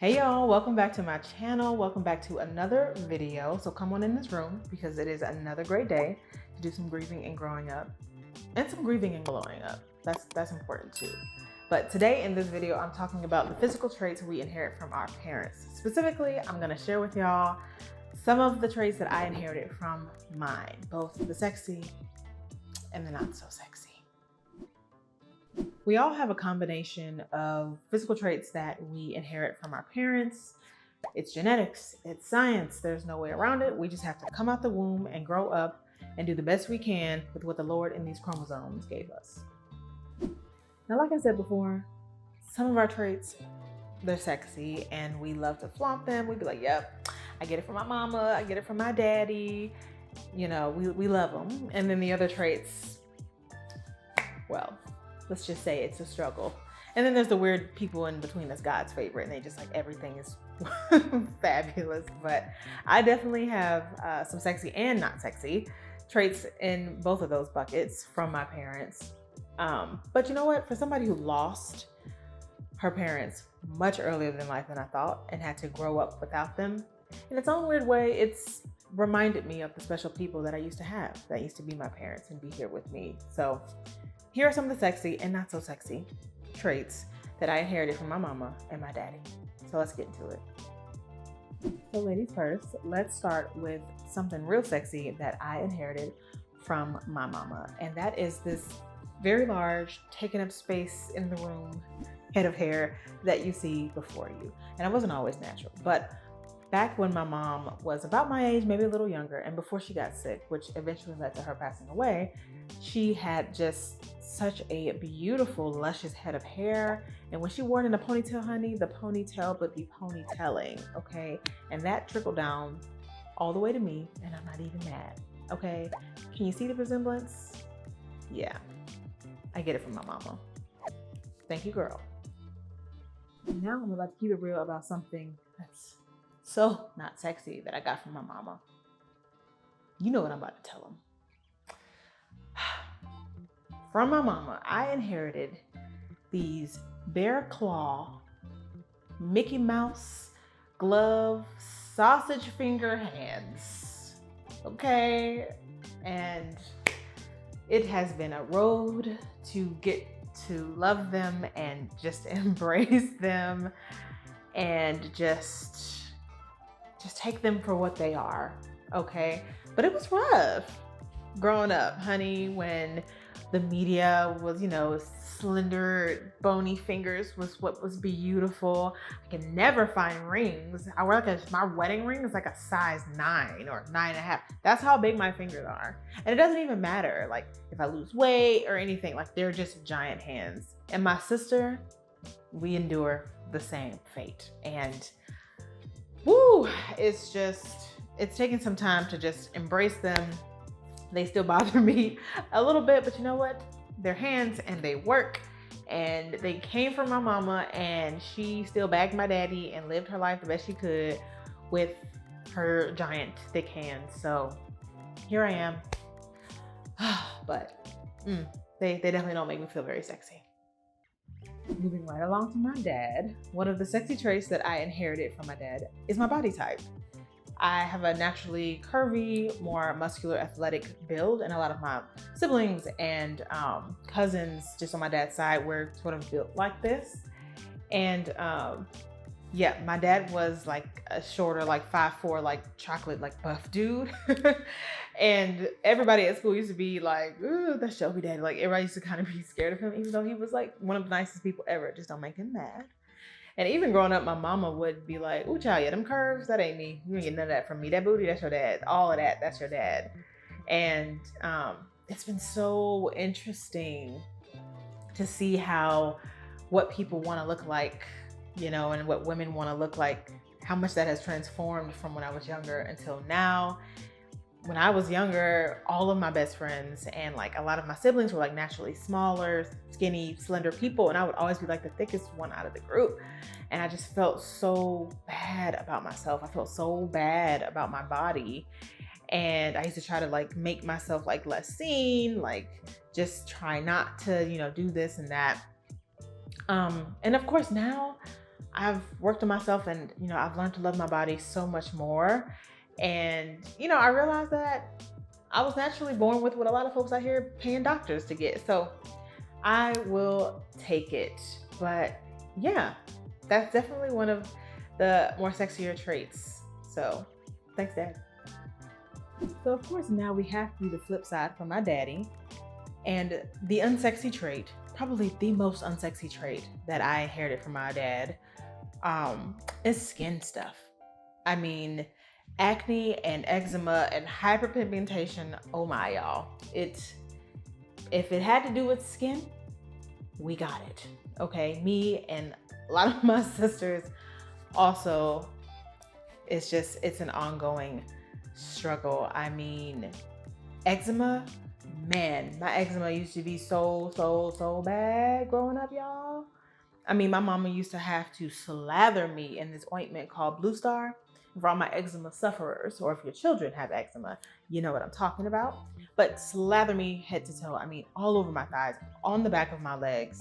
Hey y'all, welcome back to my channel. Welcome back to another video. So come on in this room because it is another great day to do some grieving and growing up and some grieving and glowing up. That's important too. But today in this video, I'm talking about the physical traits we inherit from our parents. Specifically, I'm gonna share with y'all some of the traits that I inherited from mine, both the sexy and the not so sexy. We all have a combination of physical traits that we inherit from our parents. It's genetics, it's science, there's no way around it. We just have to come out the womb and grow up and do the best we can with what the Lord in these chromosomes gave us. Now, like I said before, some of our traits, they're sexy and we love to flaunt them. We'd be like, yep, I get it from my mama, I get it from my daddy. You know, we love them. And then the other traits, well, let's just say it's a struggle. And then there's the weird people in between that's God's favorite and they just like everything is fabulous. But I definitely have some sexy and not sexy traits in both of those buckets from my parents. But you know what? For somebody who lost her parents much earlier in life than I thought and had to grow up without them, in its own weird way, it's reminded me of the special people that I used to have that used to be my parents and be here with me. So here are some of the sexy and not so sexy traits that I inherited from my mama and my daddy. So let's get into it. So ladies first, let's start with something real sexy that I inherited from my mama. And that is this very large, taking up space in the room head of hair that you see before you. And it wasn't always natural, but back when my mom was about my age, maybe a little younger, and before she got sick, which eventually led to her passing away, she had just such a beautiful, luscious head of hair. And when she wore it in a ponytail, honey, the ponytail would be ponytailing, okay? And that trickled down all the way to me, and I'm not even mad, okay? Can you see the resemblance? Yeah, I get it from my mama. Thank you, girl. Now I'm about to keep it real about something that's so not sexy that I got from my mama. You know what I'm about to tell them. From my mama, I inherited these bear claw, Mickey Mouse glove, sausage finger hands. Okay? And it has been a road to get to love them and just embrace them and just take them for what they are, okay? But it was rough growing up, honey, when the media was, slender, bony fingers was what was beautiful. I can never find rings. I wear my wedding ring is like a size 9 or 9.5. That's how big my fingers are. And it doesn't even matter, like if I lose weight or anything, like they're just giant hands. And my sister, we endure the same fate. And woo, it's taking some time to just embrace them. They still bother me a little bit, but you know what? They're hands and they work, and they came from my mama, and she still bagged my daddy and lived her life the best she could with her giant thick hands. So here I am. But they definitely don't make me feel very sexy. Moving right along to my dad, one of the sexy traits that I inherited from my dad is my body type. I have a naturally curvy, more muscular, athletic build, and a lot of my siblings and cousins just on my dad's side were sort of built like this. And yeah, my dad was like a shorter, like 5'4", like chocolate, like buff dude. And everybody at school used to be like, ooh, that's Shelby daddy. Like everybody used to kind of be scared of him, even though he was like one of the nicest people ever. Just don't make him mad. And even growing up, my mama would be like, ooh, child, yeah, them curves, that ain't me. You ain't get none of that from me. That booty, that's your dad. All of that, that's your dad. And it's been so interesting to see how what people want to look like, and what women want to look like, how much that has transformed from when I was younger until now. When I was younger, all of my best friends and like a lot of my siblings were like naturally smaller, skinny, slender people. And I would always be like the thickest one out of the group. And I just felt so bad about myself. I felt so bad about my body. And I used to try to like make myself like less seen, like just try not to, do this and that. And of course now I've worked on myself, and I've learned to love my body so much more. And I realized that I was naturally born with what a lot of folks out here paying doctors to get. So I will take it. But yeah, that's definitely one of the more sexier traits. So thanks, Dad. So of course now we have to do the flip side for my daddy. And the unsexy trait, probably the most unsexy trait that I inherited from my dad, is skin stuff. I mean, acne and eczema and hyperpigmentation. Oh my, y'all. If it had to do with skin, we got it. Okay, me and a lot of my sisters also. It's an ongoing struggle. I mean, eczema, man, my eczema used to be so bad growing up, y'all. I mean, my mama used to have to slather me in this ointment called Blue Star for all my eczema sufferers, or if your children have eczema, you know what I'm talking about. But slather me head to toe. I mean, all over my thighs, on the back of my legs.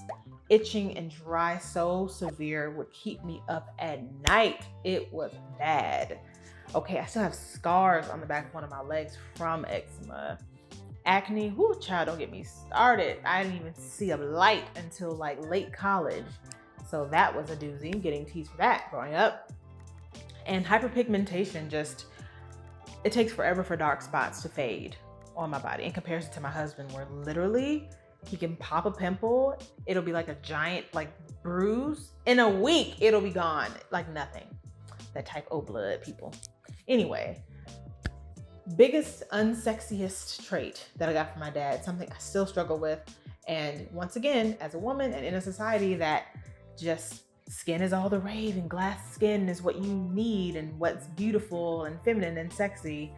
Itching and dry so severe would keep me up at night. It was bad. Okay, I still have scars on the back of one of my legs from eczema. Acne, whoo, child, don't get me started. I didn't even see a light until like late college. So that was a doozy, getting teased for that growing up. And hyperpigmentation, it takes forever for dark spots to fade on my body in comparison to my husband, where literally he can pop a pimple. It'll be like a giant bruise. In a week, it'll be gone like nothing. That type O blood, people. Anyway, biggest unsexiest trait that I got from my dad, something I still struggle with. And once again, as a woman and in a society that just skin is all the rave and glass skin is what you need and what's beautiful and feminine and sexy.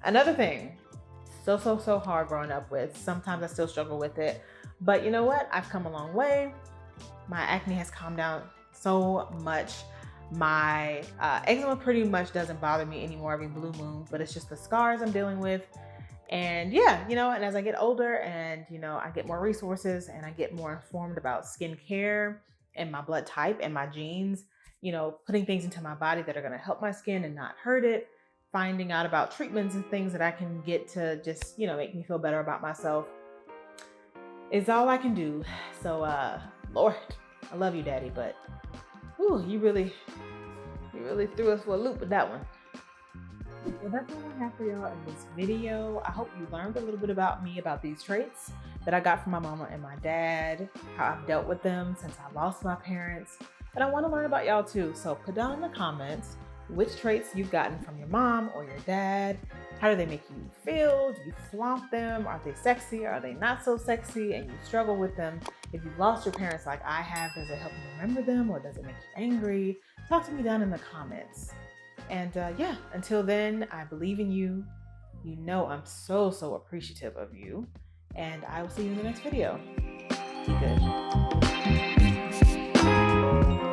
Another thing, so hard growing up with. Sometimes I still struggle with it, but you know what? I've come a long way. My acne has calmed down so much. My eczema pretty much doesn't bother me anymore every blue moon, but it's just the scars I'm dealing with. And yeah, and as I get older and, I get more resources and I get more informed about skincare and my blood type and my genes, putting things into my body that are going to help my skin and not hurt it, finding out about treatments and things that I can get to just, make me feel better about myself is all I can do. So, Lord, I love you, Daddy, but whew, you really threw us for a loop with that one. Well, that's all I have for y'all in this video. I hope you learned a little bit about me, about these traits that I got from my mama and my dad, how I've dealt with them since I lost my parents. And I want to learn about y'all too. So put down in the comments which traits you've gotten from your mom or your dad. How do they make you feel? Do you flaunt them? Are they sexy? Are they not so sexy? And you struggle with them. If you've lost your parents like I have, does it help you remember them or does it make you angry? Talk to me down in the comments. And yeah, until then, I believe in you. I'm so appreciative of you. And I will see you in the next video. Be good.